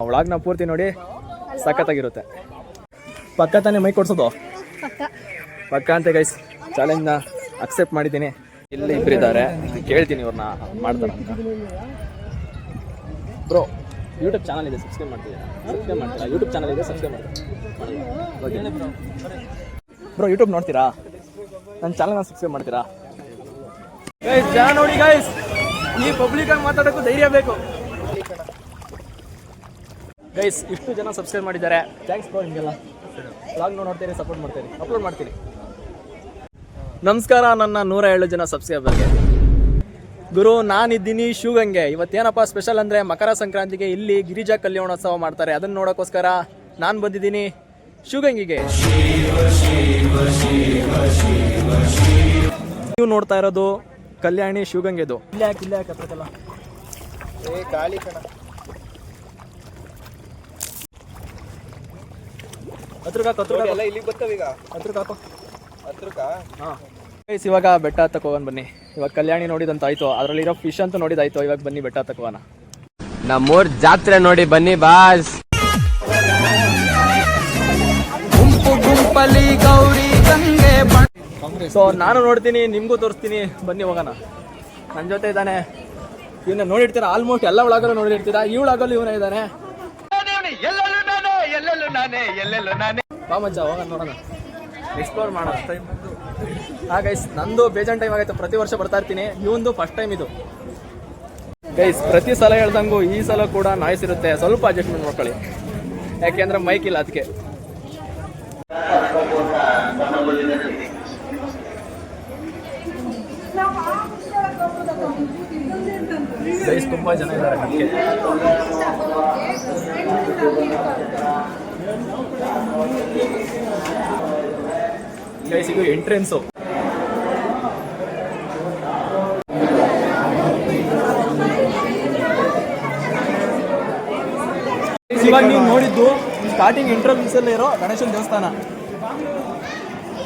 ಒಳಗ್ನ ಪೂರ್ತಿ ನೋಡಿ ಸಖತ್ತಾಗಿರುತ್ತೆ. ಪಕ್ಕ ತಾನೇ ಮೈ ಕೊಡ್ಸೋದು ಪಕ್ಕ ಅಂತ ಗೈಸ್. ಚಾಲೆಂಜ್ನ ಅಕ್ಸೆಪ್ಟ್ ಮಾಡಿದ್ದೀನಿ. ಇಲ್ಲಿ ಇಬ್ಬರಿದ್ದಾರೆ, ಕೇಳ್ತೀನಿ ಇವ್ರನ್ನ ಮಾಡ್ತಾರೆ ಅಂತ. ಬ್ರೋ ಯೂಟ್ಯೂಬ್ ಚಾನಲ್ ಇದೆ, ಸಬ್ಸ್ಕ್ರೈಬ್ ಮಾಡ್ತಿದ್ದೀರಾ? ಸಬ್ಸ್ಕ್ರೈಬ್ ಮಾಡ್ತೀರಾ? ಯೂಟ್ಯೂಬ್ ಚಾನಲ್ ಇದೆ, ಸಬ್ಸ್ಕ್ರೈಬ್ ಮಾಡ್ತೀರಾ? ಬ್ರೋ ಯೂಟ್ಯೂಬ್ ನೋಡ್ತೀರಾ? ನನ್ನ ಚಾನಲ್ನ ಸಬ್ಸ್ಕ್ರೈಬ್ ಮಾಡ್ತೀರಾ? ಗೈಸ್ ಜನ ನೋಡಿ ಗೈಸ್, ಈ ಪಬ್ಲಿಕ್ ಆಗಿ ಮಾತಾಡೋಕ್ಕೂ ಧೈರ್ಯ ಬೇಕು ಗೈಸ್. ಇಷ್ಟು ಜನ ಸಬ್ಸ್ಕ್ರೈಬ್ ಮಾಡಿದ್ದಾರೆ, ಥ್ಯಾಂಕ್ಸ್ ಬ್ರೋ. ನಿಮಗೆಲ್ಲ ವ್ಲಾಗ್ ನೋಡ್ತೀರಿ, ಸಪೋರ್ಟ್ ಮಾಡ್ತೀರಿ, ಅಪ್ಲೋಡ್ ಮಾಡ್ತೀನಿ. ನಮಸ್ಕಾರ ನನ್ನ 107 ಜನ ಸಬ್ಸ್ಕ್ರೈಬರ್ಗೆ. ಗುರು ನಾನಿದ್ದೀನಿ ಶಿವಗಂಗೆ. ಇವತ್ತೇನಪ್ಪ ಸ್ಪೆಷಲ್ ಅಂದರೆ ಮಕರ ಸಂಕ್ರಾಂತಿಗೆ ಇಲ್ಲಿ ಗಿರಿಜಾ ಕಲ್ಯಾಣೋತ್ಸವ ಮಾಡ್ತಾರೆ. ಅದನ್ನು ನೋಡೋಕ್ಕೋಸ್ಕರ ನಾನು ಬಂದಿದ್ದೀನಿ ಶಿವಗಂಗಿಗೆ. ನೀವು ನೋಡ್ತಾ ಇರೋದು ಕಲ್ಯಾಣಿ ಶಿವಗಂಗೆದು. ಇಲ್ಲಿ ಯಾಕೆ ಹತ್ರಕ್ಕಲ್ಲ ಗಾಳಿ ಕಣ ಇವಾಗ ಬೆಟ್ಟ ಹತ್ತಕ್ಕೆ ಹೋಗೋಣ ಬನ್ನಿ. ಇವಾಗ ಕಲ್ಯಾಣಿ ನೋಡಿದಂತ ಆಯ್ತು, ಅದರಲ್ಲಿರೋ ಫಿಶ್ ಅಂತ ನೋಡಿದಾಯ್ತು. ಇವಾಗ ಬನ್ನಿ ಬೆಟ್ಟ ಹತ್ತಕ್ಕೆ ಹೋಗೋಣ. ನಮ್ಮೂರ್ ಜಾತ್ರೆ ನೋಡಿ ಬನ್ನಿ ಬಾಸ್. ಗುಂಪಲಿ ಗೌರಿ ಗಂಗೆ. ಸೊ ನಾನು ನೋಡ್ತೀನಿ, ನಿಮ್ಗೂ ತೋರಿಸ್ತೀನಿ, ಬನ್ನಿ ಹೋಗೋಣ. ನನ್ನ ಜೊತೆ ಇದ್ದಾನೆ, ಇವನ್ನ ನೋಡಿರ್ತೀರ, ಆಲ್ಮೋಸ್ಟ್ ಎಲ್ಲ ಒಳಗಲ್ಲೂ ನೋಡಿರ್ತೀರಾ. ಈ ಒಳಗಲ್ಲೂ ಇವನೇ ಇದ್ದಾನೆ. ಬಾ ಮಚ್ಚ ಹೋಗೋಣ, ನೋಡೋಣ, ಎಕ್ಸ್ಪ್ಲೋರ್ ಮಾಡೋಣ. ಗೈಸ್ ನಂದು ಬೇಜಾನ್ ಟೈಮ್ ಆಗೈತೆ, ಪ್ರತಿ ವರ್ಷ ಬರ್ತಾ ಇರ್ತೀನಿ. ಇವಂದು ಫಸ್ಟ್ ಟೈಮ್ ಇದು ಗೈಸ್. ಪ್ರತಿ ಸಲ ಹೇಳ್ದಂಗೂ ಈ ಸಲ ಕೂಡ ನಾಯ್ಸ್ ಇರುತ್ತೆ, ಸ್ವಲ್ಪ ಅಡ್ಜಸ್ಟ್ಮೆಂಟ್ ಮಾಡ್ಕೊಳ್ಳಿ, ಯಾಕೆಂದ್ರೆ ಮೈಕ್ ಇಲ್ಲ ಅದಕ್ಕೆ. ಗೈಸ್ ತುಂಬಾ ಜನ ಇದ್ದಾರೆ ಅದಕ್ಕೆ. ಗೈಸ್ ಇದು ಎಂಟ್ರೆನ್ಸು. ಇವಾಗ ನೀವು ನೋಡಿದ್ದು ಸ್ಟಾರ್ಟಿಂಗ್ ಎಂಟ್ರೆನ್ಸ್ ಅಲ್ಲಿ ಇರೋ ಗಣೇಶನ ದೇವಸ್ಥಾನ.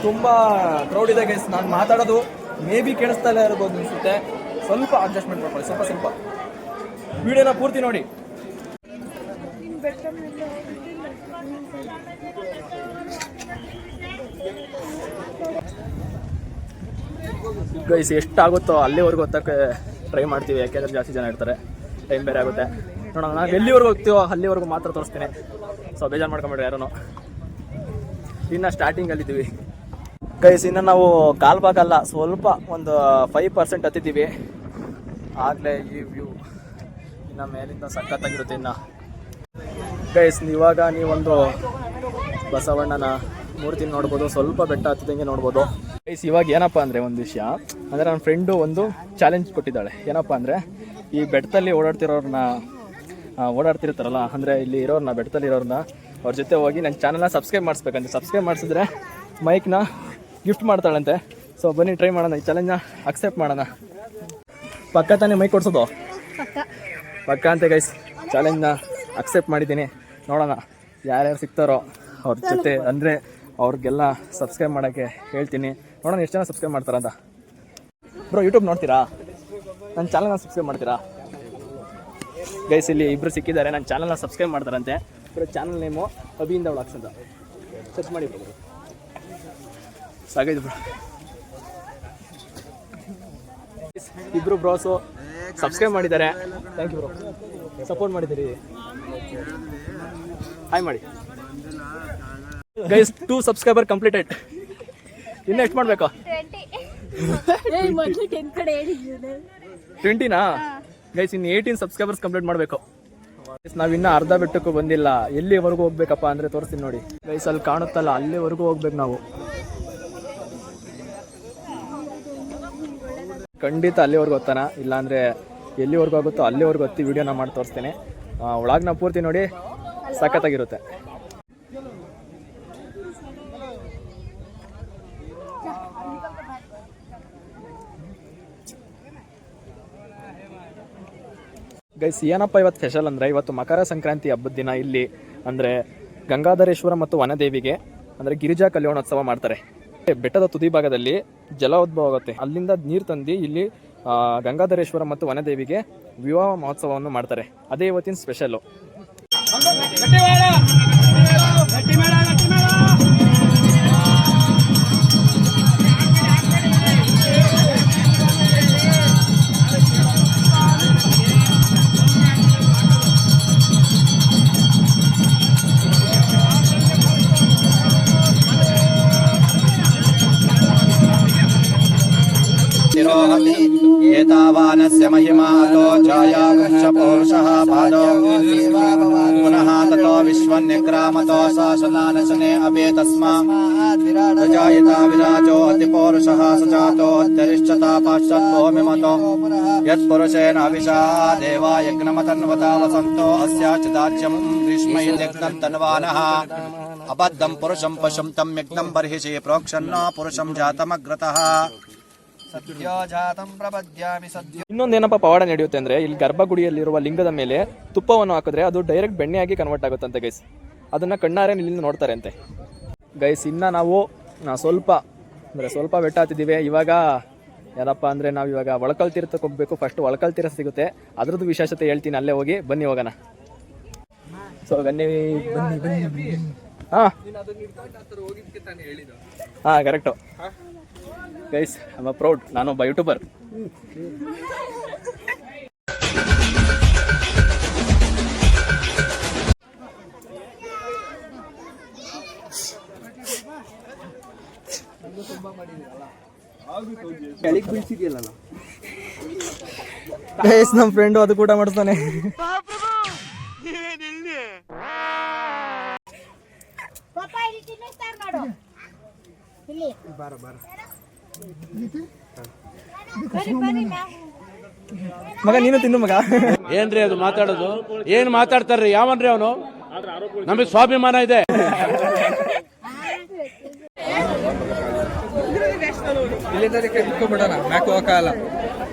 ತುಂಬಾ ಕ್ರೌಡ್ ಇದೆ ಗೈಸ್. ನಾನು ಮಾತಾಡೋದು ಮೇ ಬಿ ಕೇಳಿಸ್ತಾ ಇಲ್ಲ ಇರ್ಬೋದು ಅನ್ಸುತ್ತೆ, ಸ್ವಲ್ಪ ಅಡ್ಜಸ್ಟ್ಮೆಂಟ್ ಮಾಡ್ಕೊಳ್ಳಿ, ಸ್ವಲ್ಪ ವಿಡಿಯೋನ ಪೂರ್ತಿ ನೋಡಿ. ಗೈಸ್ ಎಷ್ಟಾಗುತ್ತೋ ಅಲ್ಲಿವರೆಗೂ ಹೊತ್ತಕ್ಕೆ ಟ್ರೈ ಮಾಡ್ತೀವಿ, ಯಾಕೆಂದ್ರೆ ಜಾಸ್ತಿ ಜನ ಇರ್ತಾರೆ, ಟೈಮ್ ಬೇರೆ ಆಗುತ್ತೆ. ನೋಡೋಣ, ನಾವು ಎಲ್ಲಿವರೆಗೂ ಹೋಗ್ತೀವೋ ಅಲ್ಲಿವರೆಗೂ ಮಾತ್ರ ತೋರಿಸ್ತೀನಿ. ಸೊ ಬೇಜಾರು ಮಾಡ್ಕೊಂಬಿಡ್ರಿ ಯಾರೂ. ಇನ್ನು ಸ್ಟಾರ್ಟಿಂಗಲ್ಲಿದ್ದೀವಿ ಗೈಸ್. ಇನ್ನು ನಾವು ಕಾಲ್ ಭಾಗಲ್ಲ, ಸ್ವಲ್ಪ ಒಂದು 5% ಹತ್ತಿದ್ದೀವಿ ಆಗಲೇ. ಈ ವ್ಯೂ ಇನ್ನು ಮೇಲಿಂದ ಸಖತ್ತಾಗಿರುತ್ತೆ. ಇನ್ನು ಗೈಸ್ ಇವಾಗ ನೀವೊಂದು ಬಸವಣ್ಣನ ಮೂರ್ತಿ ನೋಡ್ಬೋದು, ಸ್ವಲ್ಪ ಬೆಟ್ಟ ಹತ್ತಿದಂಗೆ ನೋಡ್ಬೋದು ಗೈಸ್. ಇವಾಗ ಏನಪ್ಪ ಅಂದರೆ ಒಂದು ವಿಷಯ ಅಂದರೆ, ನನ್ನ ಫ್ರೆಂಡು ಒಂದು ಚಾಲೆಂಜ್ ಕೊಟ್ಟಿದ್ದಾಳೆ. ಏನಪ್ಪ ಅಂದರೆ, ಈ ಬೆಟ್ಟದಲ್ಲಿ ಓಡಾಡ್ತಿರ್ತಾರಲ್ಲ, ಅಂದರೆ ಇಲ್ಲಿ ಇರೋರನ್ನ, ಬೆಟ್ಟದಲ್ಲಿ ಇರೋರನ್ನ, ಅವ್ರ ಜೊತೆ ಹೋಗಿ ನನ್ನ ಚಾನಲ್ನ ಸಬ್ಸ್ಕ್ರೈಬ್ ಮಾಡಿಸ್ಬೇಕಂತೆ. ಸಬ್ಸ್ಕ್ರೈಬ್ ಮಾಡಿಸಿದ್ರೆ ಮೈಕ್ನ ಗಿಫ್ಟ್ ಮಾಡ್ತಾಳಂತೆ. ಸೊ ಬನ್ನಿ ಟ್ರೈ ಮಾಡೋಣ, ಈ ಚಾಲೆಂಜ್ನ ಅಕ್ಸೆಪ್ಟ್ ಮಾಡೋಣ. ಪಕ್ಕ ತಾನೇ ಮೈಕ್ ಕೊಡ್ಸೋದು ಪಕ್ಕ ಅಂತ ಗೈಸ್. ಚಾಲೆಂಜ್ನ ಅಕ್ಸೆಪ್ಟ್ ಮಾಡಿದ್ದೀನಿ. ನೋಡೋಣ ಯಾರ್ಯಾರು ಸಿಗ್ತಾರೋ ಅವ್ರ ಜೊತೆ, ಅಂದರೆ ಅವ್ರಿಗೆಲ್ಲ ಸಬ್ಸ್ಕ್ರೈಬ್ ಮಾಡೋಕ್ಕೆ ಹೇಳ್ತೀನಿ. ನೋಡೋಣ ಎಷ್ಟು ಜನ ಸಬ್ಸ್ಕ್ರೈಬ್ ಮಾಡ್ತಾರಂತ. ಬ್ರೋ ಯೂಟ್ಯೂಬ್ ನೋಡ್ತೀರಾ? ನನ್ನ ಚಾನಲ್ನ ಸಬ್ಸ್ಕ್ರೈಬ್ ಮಾಡ್ತೀರಾ? ಗೈಸ್ ಇಲ್ಲಿ ಇಬ್ಬರು ಸಿಕ್ಕಿದ್ದಾರೆ, ನನ್ನ ಚಾನಲ್ನ ಸಬ್ಸ್ಕ್ರೈಬ್ ಮಾಡ್ತಾರಂತೆ. ಬ್ರೋ ಚಾನಲ್ ನೇಮು ಅಭಿಯಿಂದ ವ್ಲಾಗ್ಸ್ ಅಂತ ಸರ್ಚ್ ಮಾಡಿ ಬ್ರೋ. ಸಾಗೈದು ಬ್ರೋ. ಇಬ್ಬರು ಬ್ರೋಸು ಸಬ್ಸ್ಕ್ರೈಬ್ ಮಾಡಿದ್ದಾರೆ, ಥ್ಯಾಂಕ್ ಯು ಬ್ರೋ. ಸಪೋರ್ಟ್ ಮಾಡಿದ್ದೀರಿ, ಹಾಯ್ ಮಾಡಿ ಗೈಸ್. 2 subscriber completed. ಇನ್ನು ಎಷ್ಟು ಮಾಡಬೇಕು? 20ನಾ ಗೈಸ್? ಇನ್ನು 18 ಸಬ್ಸ್ಕ್ರೈಬರ್ಸ್ ಕಂಪ್ಲೀಟ್ ಮಾಡಬೇಕು. ನಾವಿನ್ನೂ ಅರ್ಧ ಬೆಟ್ಟಕ್ಕೂ ಬಂದಿಲ್ಲ. ಎಲ್ಲಿವರೆಗೂ ಹೋಗ್ಬೇಕಪ್ಪ ಅಂದರೆ ತೋರಿಸ್ತೀನಿ ನೋಡಿ ಗೈಸ್. ಅಲ್ಲಿ ಕಾಣುತ್ತಲ್ಲ, ಅಲ್ಲಿವರೆಗೂ ಹೋಗ್ಬೇಕು ನಾವು. ಖಂಡಿತ ಅಲ್ಲಿವರೆಗೂ ಹೋಗ್ತಾನ, ಇಲ್ಲಾಂದರೆ ಎಲ್ಲಿವರೆಗೂ ಆಗುತ್ತೋ ಅಲ್ಲಿವರೆಗೂ ಹೊತ್ತಿ ವಿಡಿಯೋನ ಮಾಡಿ ತೋರಿಸ್ತೀನಿ. ಒಳಗ್ನ ಪೂರ್ತಿ ನೋಡಿ, ಸಖತ್ತಾಗಿರುತ್ತೆ. ಗೈಸ್ ಏನಪ್ಪ ಇವತ್ತು ಸ್ಪೆಷಲ್ ಅಂದರೆ, ಇವತ್ತು ಮಕರ ಸಂಕ್ರಾಂತಿ ಹಬ್ಬದ ದಿನ ಇಲ್ಲಿ ಅಂದರೆ ಗಂಗಾಧರೇಶ್ವರ ಮತ್ತು ವನದೇವಿಗೆ ಅಂದರೆ ಗಿರಿಜಾ ಕಲ್ಯಾಣೋತ್ಸವ ಮಾಡ್ತಾರೆ. ಬೆಟ್ಟದ ತುದಿ ಭಾಗದಲ್ಲಿ ಜಲ ಉದ್ಭವ ಆಗುತ್ತೆ, ಅಲ್ಲಿಂದ ನೀರು ತಂದು ಇಲ್ಲಿ ಗಂಗಾಧರೇಶ್ವರ ಮತ್ತು ವನದೇವಿಗೆ ವಿವಾಹ ಮಹೋತ್ಸವವನ್ನು ಮಾಡ್ತಾರೆ. ಅದೇ ಇವತ್ತಿನ ಸ್ಪೆಷಲ್ಲು. तस्य महिमातो जायागश्च पौरुषः पादो पुनः ततो विश्वन्यग्रामतो शासनानशने अभे तस्मात् जायता विराजो अतिपौरुषः सजातो अत्यरिष्टता पाश्चाद्भूमिमतो यत्पुरुषेण अविशा देवा यज्ञमतन्वता वसन्तो अस्याचिदाज्यं ग्रीष्मयत्यग्नं तन्वानः अबद्धं पुरुषं पशुं तं यज्ञं बर्हिषि प्रोक्षन्न पुरुषं जातमग्रतः सद्यो जातं प्रपद्यामि सद्यो. ಇನ್ನೊಂದೇನಪ್ಪ ಪವಾಡ ನಡೆಯುತ್ತೆ ಅಂದರೆ ಇಲ್ಲಿ ಗರ್ಭಗುಡಿಯಲ್ಲಿರುವ ಲಿಂಗದ ಮೇಲೆ ತುಪ್ಪವನ್ನು ಹಾಕಿದ್ರೆ ಅದು ಡೈರೆಕ್ಟ್ ಬೆಣ್ಣೆಯಾಗಿ ಕನ್ವರ್ಟ್ ಆಗುತ್ತಂತೆ ಗೈಸ್. ಅದನ್ನು ಕಣ್ಣಾರೆ ಇಲ್ಲಿಂದ ನೋಡ್ತಾರೆ ಅಂತೆ ಗೈಸ್. ಇನ್ನು ನಾವು ಸ್ವಲ್ಪ ಬೆಟ್ಟ ಹತ್ತಿದ್ದೀವಿ. ಇವಾಗ ಏನಪ್ಪ ಅಂದರೆ ನಾವು ಇವಾಗ ಒಳಕಲ್ ತೀರ್ಥಕ್ಕೆ ಹೋಗಬೇಕು. ಫಸ್ಟ್ ಒಳಕಲ್ ತೀರ್ಥ ಸಿಗುತ್ತೆ, ಅದ್ರದ್ದು ವಿಶೇಷತೆ ಹೇಳ್ತೀನಿ, ಅಲ್ಲೇ ಹೋಗಿ ಬನ್ನಿ ಹೋಗೋಣ. ಸೊ ಬನ್ನಿ. ಹಾಂ correct guys. I am proud, ನಾನೊಬ್ಬ ಯೂಟ್ಯೂಬರ್. ಗೈಸ್ ನಮ್ಮ ಫ್ರೆಂಡು ಅದು ಕೂಡ ಮಾಡಿಸ್ತಾನೆ. ಮಗ ನೀನು ತಿನ್ನು ಮಗ. ಏನ್ರಿ ಅದು ಮಾತಾಡೋದು? ಏನ್ ಮಾತಾಡ್ತಾರ್ರಿ? ಯಾವನ್ರಿ ಅವನು? ನಮಗೆ ಸ್ವಾಭಿಮಾನ ಇದೆ.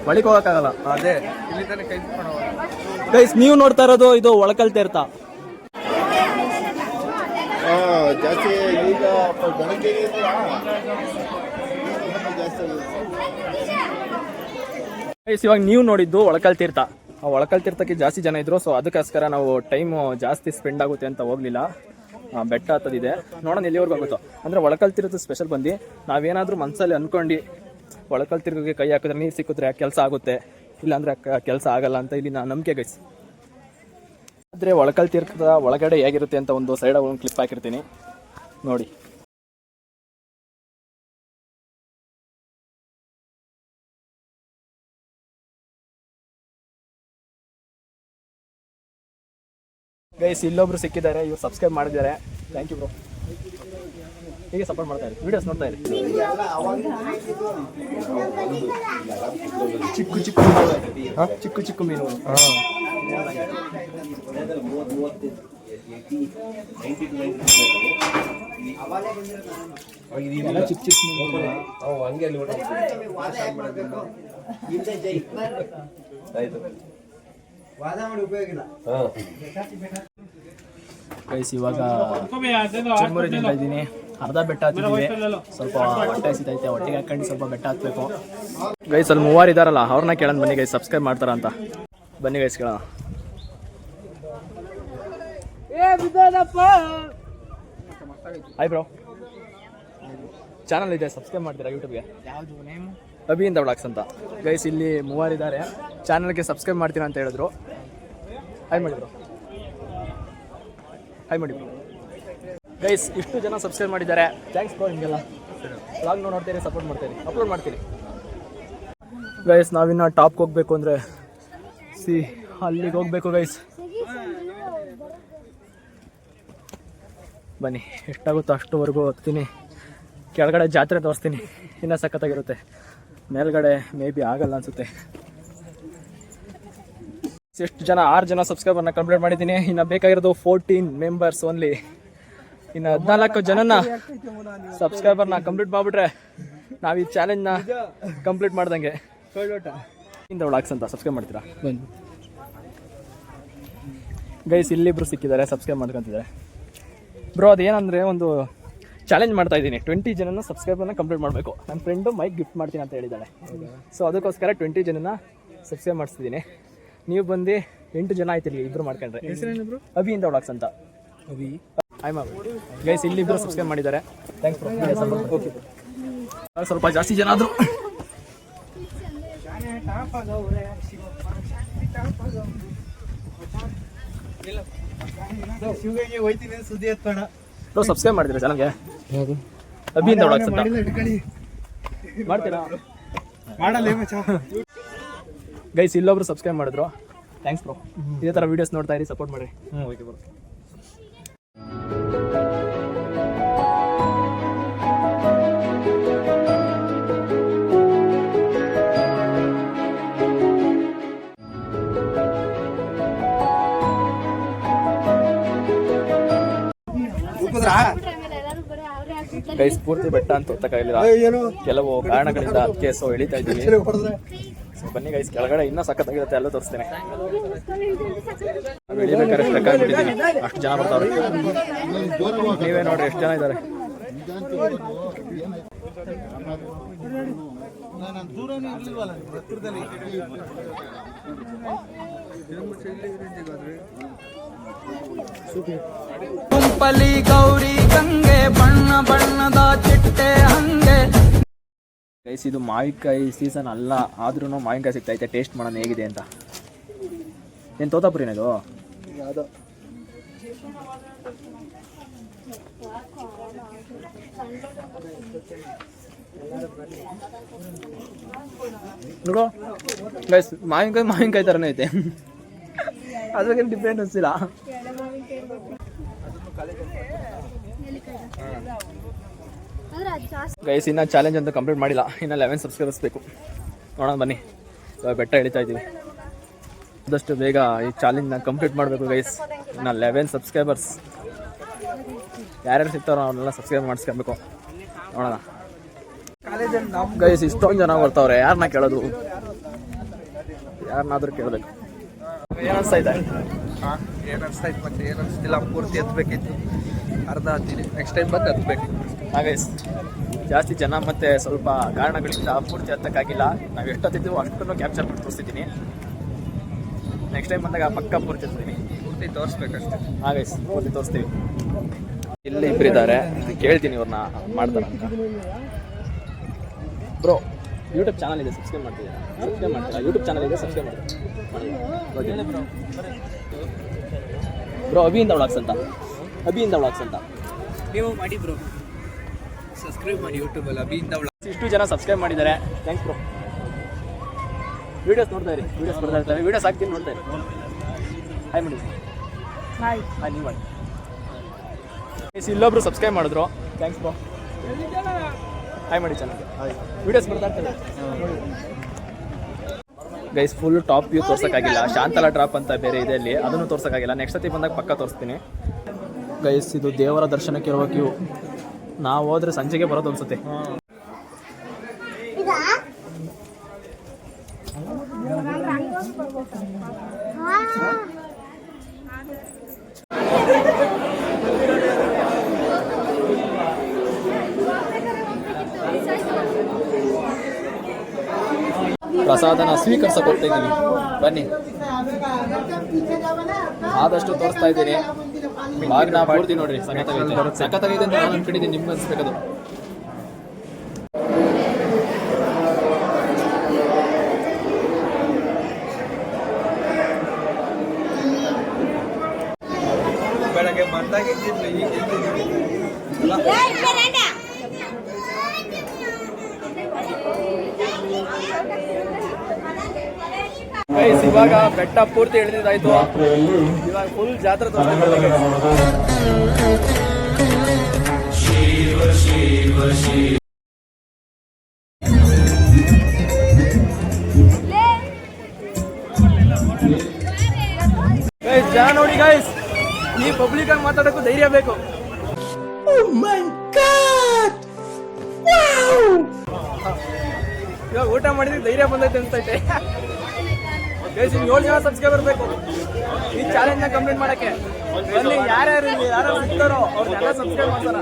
ಒಳಗೆ ಹೋಗಕ್ಕಾಗಲ್ಲ. ಅದೇ ಗೈಸ್ ನೀವು ನೋಡ್ತಾ ಇರೋದು ಇದು ಒಳಕಲ್ ತೀರ್ಥ. ಜಾಸ್ತಿ ಈಗ ಬೆಳಗ್ಗೆ ಗೈಸ್ ಇವಾಗ ನೀವು ನೋಡಿದ್ದು ಒಳಕಲ್ ತೀರ್ಥ. ಆ ಒಳಕಲ್ ತೀರ್ಥಕ್ಕೆ ಜಾಸ್ತಿ ಜನ ಇದ್ರು, ಸೊ ಅದಕ್ಕೋಸ್ಕರ ನಾವು ಟೈಮು ಜಾಸ್ತಿ ಸ್ಪೆಂಡ್ ಆಗುತ್ತೆ ಅಂತ ಹೋಗ್ಲಿಲ್ಲ. ಬೆಟ್ಟ ಹತ್ತದಿದೆ, ನೋಡೋಣ ಎಲ್ಲಿವರೆಗೂ ಆಗುತ್ತೋ. ಅಂದರೆ ಒಳಕಲ್ ತೀರ್ಥ ಸ್ಪೆಷಲ್ ಬಂದು ನಾವೇನಾದರೂ ಮನಸ್ಸಲ್ಲಿ ಅಂದ್ಕೊಂಡು ಒಳಕಲ್ ತೀರ್ಥಕ್ಕೆ ಕೈ ಹಾಕಿದ್ರೆ ನೀರು ಸಿಕ್ಕಿದ್ರೆ ಕೆಲಸ ಆಗುತ್ತೆ, ಇಲ್ಲಾಂದರೆ ಕೆಲಸ ಆಗಲ್ಲ ಅಂತ ಇಲ್ಲಿ ನಂಬಿಕೆ ಗೈಸ್. ಆದರೆ ಒಳಕಲ್ ತೀರ್ಥದ ಒಳಗಡೆ ಹೇಗಿರುತ್ತೆ ಅಂತ ಒಂದು ಸೈಡಾಗಿ ಒಂದು ಕ್ಲಿಪ್ ಹಾಕಿರ್ತೀನಿ ನೋಡಿ. ಗೈಸ್ ಇಲ್ಲೊಬ್ರು ಸಿಕ್ಕಿದ್ದಾರೆ, ಇವ್ರು ಸಬ್ಸ್ಕ್ರೈಬ್ ಮಾಡಿದ್ದಾರೆ. Thank you bro. ಹೀಗೆ ಸಪೋರ್ಟ್ ಮಾಡ್ತಾ ಇರಿ, ವಿಡಿಯೋಸ್ ನೋಡ್ತಾ ಇರಿ. ಚಿಕ್ಕ ಚಿಕ್ಕ ಮೀನು. ಚಿಕ್ಕ ಚಿಕ್ಕ ಗೈಸ್ ಇವಾಗ ಚುರುಮುರಿ ತಿಂತಾ ಇದ್ದೀನಿ. ಅರ್ಧ ಬೆಟ್ಟ ಹತ್ತಿದ್ದೀವಿ, ಸ್ವಲ್ಪ ಹೊಟ್ಟೆ ಹಸಿತೈತೆ, ಹೊಟ್ಟೆಗೆ ಹಾಕೊಂಡು ಸ್ವಲ್ಪ ಬೆಟ್ಟ ಹತ್ತಬೇಕು. ಗೈಸ್ ಅಲ್ಲಿ 3 ಇದಾರಲ್ಲ ಅವ್ರನ್ನ ಕೇಳೋಣ ಬನ್ನಿ ಗೈಸ್, ಸಬ್ಸ್ಕ್ರೈಬ್ ಮಾಡ್ತಾರ ಅಂತ. ಬನ್ನಿ ಗೈಸ್ ಕೇಳೋಣ. ಹಾಯ್ ಬ್ರೋ, ಚಾನಲ್ ಇದೆ, ಸಬ್ಸ್ಕ್ರೈಬ್ ಮಾಡ್ತೀರಾ ಯೂಟ್ಯೂಬ್ಗೆ? ಅಭಿ ಇಂದ ವ್ಲಾಗ್ಸ್ ಅಂತ. ಗೈಸ್ ಇಲ್ಲಿ 3 ಇದ್ದಾರೆ, ಚಾನಲ್ಗೆ ಸಬ್ಸ್ಕ್ರೈಬ್ ಮಾಡ್ತೀರಾ ಅಂತ ಹೇಳಿದ್ರು. ಹಾಯ್ ಮಾಡಿ ಬ್ರೋ, ಹಾಯ್ ಮಾಡಿ ಬ್ರೋ. ಗೈಸ್ ಇಷ್ಟು ಜನ ಸಬ್ಸ್ಕ್ರೈಬ್ ಮಾಡಿದ್ದಾರೆ, ಥ್ಯಾಂಕ್ಸ್ ಬ್ರೋ. ನಿಮಗೆಲ್ಲ ವ್ಲಾಗ್ ನೋಡ್ತೀರಿ, ಸಪೋರ್ಟ್ ಮಾಡ್ತೀರಿ, ಅಪ್ಲೋಡ್ ಮಾಡ್ತೀರಿ. ಗೈಸ್ ನಾವಿನ್ನು ಟಾಪ್ಗೆ ಹೋಗ್ಬೇಕು ಅಂದರೆ ಅಲ್ಲಿಗೆ ಹೋಗ್ಬೇಕು ಗೈಸ್. ಬನ್ನಿ, ಎಷ್ಟಾಗುತ್ತೋ ಅಷ್ಟುವರೆಗೂ ಹೋಗ್ತೀನಿ. ಕೆಳಗಡೆ ಜಾತ್ರೆ ತೋರಿಸ್ತೀನಿ, ಇನ್ನೂ ಸಖತ್ತಾಗಿರುತ್ತೆ. ಮೇಲ್ಗಡೆ ಮೇ ಬಿ ಆಗಲ್ಲ ಅನಿಸುತ್ತೆ. ಎಷ್ಟು ಜನ? 6 ಜನ ಸಬ್ಸ್ಕ್ರೈಬರ್ನ ಕಂಪ್ಲೀಟ್ ಮಾಡಿದ್ದೀನಿ. ಇನ್ನು ಬೇಕಾಗಿರೋದು 14 ಮೆಂಬರ್ಸ್ ಓನ್ಲಿ. ಇನ್ನು 14 ಜನನ ಸಬ್ಸ್ಕ್ರೈಬರ್ನ ಕಂಪ್ಲೀಟ್ ಮಾಡಿಬಿಟ್ರೆ ನಾವು ಈ ಚಾಲೆಂಜ್ನ ಕಂಪ್ಲೀಟ್ ಮಾಡ್ದಂಗೆ. ಇಂದ ವ್ಲಾಗ್ಸ್ ಅಂತ ಸಬ್ಸ್ಕ್ರೈಬ್ ಮಾಡ್ತೀರಾ? ಬನ್ನಿ ಗೈಸ್, ಇಲ್ಲಿಬ್ರು ಸಿಕ್ಕಿದ್ದಾರೆ, ಸಬ್ಸ್ಕ್ರೈಬ್ ಮಾಡ್ಕೊತಿದ್ದಾರೆ. ಬ್ರೋ ಅದೇನಂದರೆ ಒಂದು ಚಾಲೆಂಜ್ ಮಾಡ್ತಾ ಇದ್ದೀನಿ, 20 ಜನನ ಸಬ್ಸ್ಕ್ರೈಬರ್ನ ಕಂಪ್ಲೀಟ್ ಮಾಡಬೇಕು. ನನ್ನ ಫ್ರೆಂಡು ಮೈಕ್ ಗಿಫ್ಟ್ ಮಾಡ್ತೀನಿ ಅಂತ ಹೇಳಿದ್ದಾಳೆ. ಸೊ ಅದಕ್ಕೋಸ್ಕರ 20 ಜನನ ಸಬ್ಸ್ಕ್ರೈಬ್ ಮಾಡಿಸ್ತಿದ್ದೀನಿ. ನೀವು ಬಂದು 8 ಜನ ಆಯ್ತು, ಇಲ್ಲಿ ಇಬ್ಬರು ಮಾಡ್ಕೊಂಡ್ರೆ. ಅಭಿ ಇಂದ ವ್ಲಾಗ್ಸ್ ಅಂತ. ಅಭಿ ಗೈಸ್ ಇಲ್ಲಿಬ್ಬರು ಸಬ್ಸ್ಕ್ರೈಬ್ ಮಾಡಿದ್ದಾರೆ, ಥ್ಯಾಂಕ್ಸ್ ಬ್ರೋ. ಓಕೆ, ಸ್ವಲ್ಪ ಜಾಸ್ತಿ ಜನ ಆದರು. ಬ್ರೋ ಸಬ್ಸ್ಕ್ರೈಬ್ ಮಾಡಿದ್ದೀರಾ ಚಾನಲ್ಗೆ? ಅಭಿ ಇಂದ ವ್ಲಾಗ್ಸ್ ಅಂತ ಮಾಡ್ತೀರಾ? ಗೈಸ್ ಇಲ್ಲೊಬ್ರು ಸಬ್ಸ್ಕ್ರೈಬ್ ಮಾಡಿದ್ರು, ಥ್ಯಾಂಕ್ಸ್ ಬ್ರೋ. ಇದೇ ಥರ ವೀಡಿಯೋಸ್ ನೋಡ್ತಾ ಇರಿ, ಸಪೋರ್ಟ್ ಮಾಡಿರಿ. Okay bro. ಗೈಸ್ ಪೂರ್ತಿ ಬೆಟ್ಟ ಅಂತ ಹೊತ್ತಕ್ಕಾಗಲಿಲ್ಲ, ಕೆಲವು ಕಾರಣಗಳಿಂದ ಅದಕ್ಕೆ ಸೊ ಇಳಿತಾ ಇದ್ದೀವಿ. ಸೊ ಬನ್ನಿ ಗೈಸ್, ಕೆಳಗಡೆ ಇನ್ನೂ ಸಖತ್ತಾಗಿರುತ್ತೆ, ಎಲ್ಲ ತೋರಿಸ್ತೇನೆ. ನಾವು ಇಳಿಬೇಕಾದ್ರೆ ಸ್ಟಕ್ ಆಗಿಬಿಟ್ಟಿದ್ದೀನಿ, ಅಷ್ಟು ಜನ ಬರ್ತಾವ್ರೆ. ನೀವೇ ನೋಡ್ರಿ ಎಷ್ಟು ಜನ ಇದ್ದಾರೆ. ಗುಂಪಲಿ ಗೌರಿ ಗಂಗೆ ಬಣ್ಣ ಬಣ್ಣದ ಚಿಟ್ಟೆ ಹಂಗೆ. ಗೈಸ್ ಇದು ಮಾವಿನಕಾಯಿ ಸೀಸನ್ ಅಲ್ಲ, ಆದ್ರೂ ಮಾವಿನಕಾಯಿ ಸಿಗ್ತೈತೆ. ಟೇಸ್ಟ್ ಮಾಡೋಣ ಹೇಗಿದೆ ಅಂತ. ಏನು ತೋತಾಪುರಿನ ಇದು? ನೋಡು ಗೈಸ್, ಮಾವಿನಕಾಯಿ ಥರನೇ ಐತೆ, ಅದ್ರಾಗೇನು ಡಿಫ್ರೆಂಟ್ ಅನಿಸಿಲ್ಲ. ಗೈಸ್ ಇನ್ನು ಚಾಲೆಂಜ್ ಅಂತ ಕಂಪ್ಲೀಟ್ ಮಾಡಿಲ್ಲ, ಇನ್ನು 11 ಸಬ್ಸ್ಕ್ರೈಬರ್ಸ್ ಬೇಕು. ನೋಡೋಣ ಬನ್ನಿ, ಇವಾಗ ಬೆಟ್ಟ ಇಳಿತಾ ಇದ್ದೀವಿ. ಆದಷ್ಟು ಬೇಗ ಈ ಚಾಲೆಂಜ್ನ ಕಂಪ್ಲೀಟ್ ಮಾಡಬೇಕು ಗೈಸ್. ಇನ್ನು 11 ಸಬ್ಸ್ಕ್ರೈಬರ್ಸ್ ಯಾರ್ಯಾರು ಸಿಗ್ತಾರೋ ಅವ್ರನ್ನೆಲ್ಲ ಸಬ್ಸ್ಕ್ರೈಬ್ ಮಾಡಿಸ್ಕೊಬೇಕು. ನೋಡೋಣ ಗೈಸ್, ಇಷ್ಟೊಂದು ಜನ ಬರ್ತಾವ್ರೆ, ಯಾರನ್ನ ಕೇಳೋದು? ಯಾರನ್ನಾದ್ರೂ ಕೇಳಬೇಕು. ಏನು ಅನಿಸ್ತಾ ಇದೆ? ಏನು ಅನಿಸ್ತಾಯ್ತು ಮತ್ತೆ ಏನು ಅನಿಸ್ತಿಲ್ಲ. ಪೂರ್ತಿ ಎತ್ತಬೇಕಿತ್ತು, ಅರ್ಧ ಹತ್ತೀನಿ. ನೆಕ್ಸ್ಟ್ ಟೈಮ್ ಬಂದು ಹತ್ಬೇಕು. ಗೈಸ್ ಜಾಸ್ತಿ ಜನ ಮತ್ತು ಸ್ವಲ್ಪ ಕಾರಣಗಳಿಂದ ಪೂರ್ತಿ ಹತ್ತಕ್ಕಾಗಿಲ್ಲ. ನಾವು ಎಷ್ಟೊತ್ತಿದ್ದೀವೋ ಅಷ್ಟನ್ನು ಕ್ಯಾಪ್ಚರ್ ಮಾಡಿ ತೋರಿಸ್ತಿದ್ದೀನಿ. ನೆಕ್ಸ್ಟ್ ಟೈಮ್ ಬಂದಾಗ ಪಕ್ಕ ಪೂರ್ತಿ ಹತ್ತೀನಿ, ಪೂರ್ತಿ ತೋರಿಸ್ಬೇಕಷ್ಟೇ. ಗೈಸ್ ಪೂರ್ತಿ ತೋರಿಸ್ತೀವಿ. ಇಲ್ಲಿ ಇಬ್ಬರಿದ್ದಾರೆ, ಕೇಳ್ತೀನಿ ಇವ್ರನ್ನ ಮಾಡ್ತಾರ ಅಂತ. ಬ್ರೋ ಯೂಟ್ಯೂಬ್ ಚಾನಲ್ ಇದೆ, ಸಬ್ಸ್ಕ್ರೈಬ್ ಮಾಡ್ತಿದ್ದೀರಾ? ಸಬ್ಸ್ಕ್ರೈಬ್ ಮಾಡ್ತೀರಾ? ಯೂಟ್ಯೂಬ್ ಚಾನಲ್ ಇದೆ, ಸಬ್ಸ್ಕ್ರೈಬ್ ಮಾಡ್ತೀರಾ? ಬ್ರೋ ಅಭಿಯಿಂದ ವ್ಲಾಗ್ಸ್ ಅಂತ, ಅಭಿಯಿಂದ ವ್ಲಾಗ್ಸ್ ಅಂತ ನೀವು ಮಾಡಿ ಬ್ರೋ, ಸಬ್ಸ್ಕ್ರೈಬ್ ಮಾಡಿ ಯೂಟ್ಯೂಬಲ್ಲಿ. ಅಭಿಯಿಂದ ಇಷ್ಟು ಜನ ಸಬ್ಸ್ಕ್ರೈಬ್ ಮಾಡಿದ್ದಾರೆ, ಥ್ಯಾಂಕ್ಸ್ ಬ್ರೋ. ವೀಡಿಯೋಸ್ ನೋಡ್ತಾ ಇರಿ, ವೀಡಿಯೋಸ್ ಬರ್ತಾ ಇರ್ತಾರೆ, ವೀಡಿಯೋಸ್ ಹಾಕ್ತೀನಿ, ನೋಡ್ತಾ ಇರಿ. ಹಾಯ್ ಮಾಡಿ, ಹಾಯ್ ನೀವು ಮಾಡಿ. ಇಲ್ಲೊಬ್ರು ಸಬ್ಸ್ಕ್ರೈಬ್ ಮಾಡಿದ್ರು, ಥ್ಯಾಂಕ್ಸ್ ಬ್ರೋ. ಹಾಯ್ ಮಾಡಿ ಚಾನಲ್ಗೆ, ವೀಡಿಯೋಸ್ ಬರ್ತಾ ಇರ್ತಾರೆ. ಗೈಸ್ ಫುಲ್ ಟಾಪ್ ವ್ಯೂ ತೋರ್ಸೋಕ್ಕಾಗಿಲ್ಲ, ಶಾಂತಲಾ ಡ್ರಾಪ್ ಅಂತ ಬೇರೆ ಇದೆ ಅಲ್ಲಿ, ಅದನ್ನು ತೋರ್ಸೋಕ್ಕಾಗಿಲ್ಲ. ನೆಕ್ಸ್ಟ್ ಸತಿ ಬಂದಾಗ ಪಕ್ಕ ತೋರಿಸ್ತೀನಿ. ಗೈಸ್ ಇದು ದೇವರ ದರ್ಶನಕ್ಕೆ ಇರುವ ಕ್ಯೂ. ನಾವು ಹೋದ್ರೆ ಸಂಜೆಗೆ ಬರೋದು ಅನ್ಸುತ್ತೆ. ಪ್ರಸಾದನ ಸ್ವೀಕರಿಸಕ್ಕೆ ಹೋಗ್ತಾ ಇದ್ದೀವಿ, ಬನ್ನಿ. ಆದಷ್ಟು ತೋರಿಸ್ತಾ ಇದ್ದೀನಿ, ಬಾಗಿನ ಮಾಡ್ತೀನಿ ನೋಡ್ರಿ. ಸಖತ್ತಾಗೈತೆ ಅಂತ ನಾನು ಅನ್ಕೊಂಡಿದ್ದೀನಿ, ನಿಮ್ಗೆ ಅನ್ಸ್ಬೇಕದು. ಬೆಳಗ್ಗೆ ಬಂದಾಗಿದ್ದಿಲ್ಲ, ಈಗ ಗೈಸ್ ಇವಾಗ ಬೆಟ್ಟ ಪೂರ್ತಿ ಇಳಿದಿದ್ದಾಯ್ತು, ಇವಾಗ ಫುಲ್ ಜಾತ್ರೆ ತೋರಿಸ್ತಾ. ಗೈಸ್ ಜನ ನೋಡಿ ಗೈಸ್, ಈ ಪಬ್ಲಿಕ್ ಆಗಿ ಮಾತಾಡೋಕ್ಕೂ ಧೈರ್ಯ ಬೇಕು. ಇವಾಗ ಊಟ ಮಾಡಿದ್ರೆ ಧೈರ್ಯ ಬಂದೈತೆ ಅನ್ಸ್ತೈತೆ. ಗೈಸ್ 7 ಜನ ಸಬ್ಸ್ಕ್ರೈಬರ್ ಬೇಕು ಈ ಚಾಲೆಂಜ್ ನ ಕಂಪ್ಲೀಟ್ ಮಾಡಕ್ಕೆ. ಬನ್ನಿ, ಯಾರ್ಯಾರು ಸಿಗ್ತಾರೋ ಅವ್ರನ್ನೆಲ್ಲ ಸಬ್ಸ್ಕ್ರೈಬ್ ಮಾಡ್ತಾರ.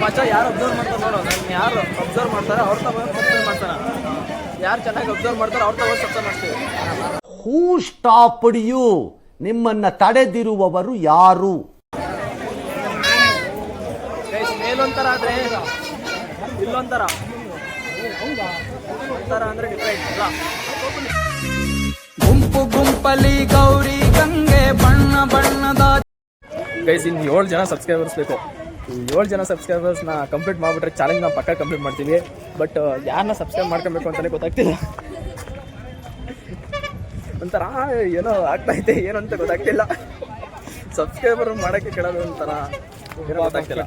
ಮಚ್ಚ ಯಾರು ಅಬ್ಸರ್ವ್ ಮಾಡ್ತಾರೆ ನೋಡೋ, ನಾನು ಯಾರು ಅಬ್ಸರ್ವ್ ಮಾಡ್ತಾರೆ ಅವ್ರ ತಗೊಂಡು ಸಬ್ಸ್ಕ್ರೈಬ್ ಮಾಡ್ತಾರ. ಯಾರು ಚೆನ್ನಾಗಿ ಅಬ್ಸರ್ವ್ ಮಾಡ್ತಾರೆ ಅವ್ರ ತಗೊಂಡು ಸಬ್ಸ್ಕ್ರೈಬ್ ಮಾಡ್ತೀವಿ. ಹೂ ಸ್ಟಾಪ್ಡ್ ಯು? ನಿಮ್ಮನ್ನ ತಡೆದಿರುವವರು ಯಾರು? ಮೇಲೊಂಥರ ಆದ್ರೆ ಇಲ್ಲೊಂಥರ, ಒಂಥರ ಅಂದ್ರೆ ಡಿಫ್ರೆಂಟ್ ಅಲ್ಲ. ಗುಂಪು ಗುಂಪಲಿ ಗೌರಿ ಗಂಗೆ ಬಣ್ಣ ಬಣ್ಣದ. ಗೈಸ್ ಇನ್ನು 7 ಜನ ಸಬ್ಸ್ಕ್ರೈಬರ್ಸ್ ಬೇಕು. 7 ಜನ ಸಬ್ಸ್ಕ್ರೈಬರ್ಸ್ನ ಕಂಪ್ಲೀಟ್ ಮಾಡಿಬಿಟ್ರೆ ಚಾಲೆಂಜ್ನ ಪಕ್ಕ ಕಂಪ್ಲೀಟ್ ಮಾಡ್ತೀವಿ. ಬಟ್ ಯಾರನ್ನ ಸಬ್ಸ್ಕ್ರೈಬ್ ಮಾಡ್ಕೊಬೇಕು ಅಂತಲೇ ಗೊತ್ತಾಗ್ತಿಲ್ಲ. ಒಂಥರ ಏನೋ ಆಗ್ತೈತೆ, ಏನು ಅಂತ ಗೊತ್ತಾಗ್ತಿಲ್ಲ. ಸಬ್ಸ್ಕ್ರೈಬರ್ ಮಾಡೋಕ್ಕೆ ಕೇಳೋದು ಒಂಥರ ಏನೋ ಗೊತ್ತಾಗ್ತಿಲ್ಲ.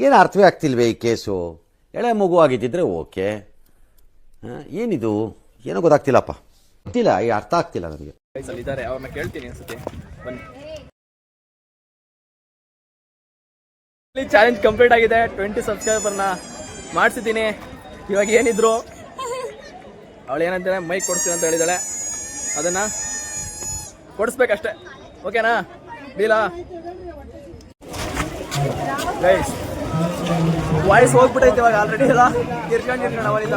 ಏನು ಅರ್ಥವೇ ಆಗ್ತಿಲ್ವೇ ಈ ಕೇಸು? ಎಳೆ ಮಗು ಆಗಿದ್ದಿದ್ರೆ ಓಕೆ, ಏನಿದು ಏನೋ ಗೊತ್ತಾಗ್ತಿಲ್ಲಪ್ಪ, ಗೊತ್ತಿಲ್ಲ, ಈ ಅರ್ಥ ಆಗ್ತಿಲ್ಲ ನನಗೆ. ಇದ್ದಾರೆ, ಅವ್ರನ್ನ ಕೇಳ್ತೀನಿ ಅನ್ಸುತ್ತೆ. ಬನ್ನಿ. ಚಾಲೆಂಜ್ ಕಂಪ್ಲೀಟ್ ಆಗಿದೆ. 20 ಸಬ್ಸ್ಕ್ರೈಬರ್ನ ಮಾಡಿಸಿದ್ದೀನಿ. ಇವಾಗ ಏನಿದ್ರು ಅವಳು ಏನಂತಾಳೆ, ಮೈಕ್ ಕೊಡ್ತೀನಿ ಅಂತ ಹೇಳಿದಾಳೆ, ಅದನ್ನ ಕೊಡಿಸ್ಬೇಕಷ್ಟೆ. ಓಕೆನಾ? ಡೀಲಾ? ಗೈಸ್ ವಾಯ್ಸ್ ಹೋಗ್ಬಿಟ್ಟೈತೆ ಇವಾಗ ಆಲ್ರೆಡಿ ಎಲ್ಲ ಕಿರ್ಕೊಂಡಿರ್ಕಣ ಅವಳಿಂದ.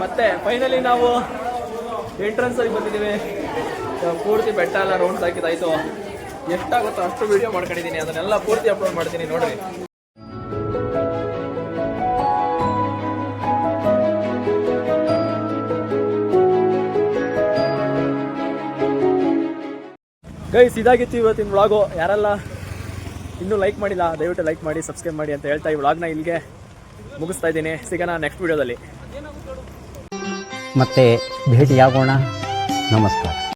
ಮತ್ತೆ ಫೈನಲಿ ನಾವು ಎಂಟ್ರೆನ್ಸ್ ಅಲ್ಲಿ ಬಂದಿದ್ದೀವಿ. ಪೂರ್ತಿ ಬೆಟ್ಟ ಎಲ್ಲ ರೌಂಡ್ಸ್ ಹಾಕಿದಾಯ್ತು. ಎಷ್ಟಾಗುತ್ತೋ ಅಷ್ಟು ವಿಡಿಯೋ ಮಾಡ್ಕೊಂಡಿದ್ದೀನಿ, ಅದನ್ನೆಲ್ಲ ಪೂರ್ತಿ ಅಪ್ಲೋಡ್ ಮಾಡ್ತೀನಿ ನೋಡ್ರಿ. ಗೈಸ್ ಇದಾಗಿತ್ತು ಇವತ್ತಿನ ವ್ಲಾಗು. ಯಾರೆಲ್ಲ ಇನ್ನೂ ಲೈಕ್ ಮಾಡಿಲ್ಲ ದಯವಿಟ್ಟು ಲೈಕ್ ಮಾಡಿ, ಸಬ್ಸ್ಕ್ರೈಬ್ ಮಾಡಿ ಅಂತ ಹೇಳ್ತಾ ಈ ವ್ಲಾಗ್ನ ಇಲ್ಲಿಗೆ ಮುಗಿಸ್ತಾ ಇದ್ದೀನಿ. ಸಿಗೋಣ ನೆಕ್ಸ್ಟ್ ವಿಡಿಯೋದಲ್ಲಿ. ಮತ್ತೆ ಭೇಟಿಯಾಗೋಣ. ನಮಸ್ಕಾರ.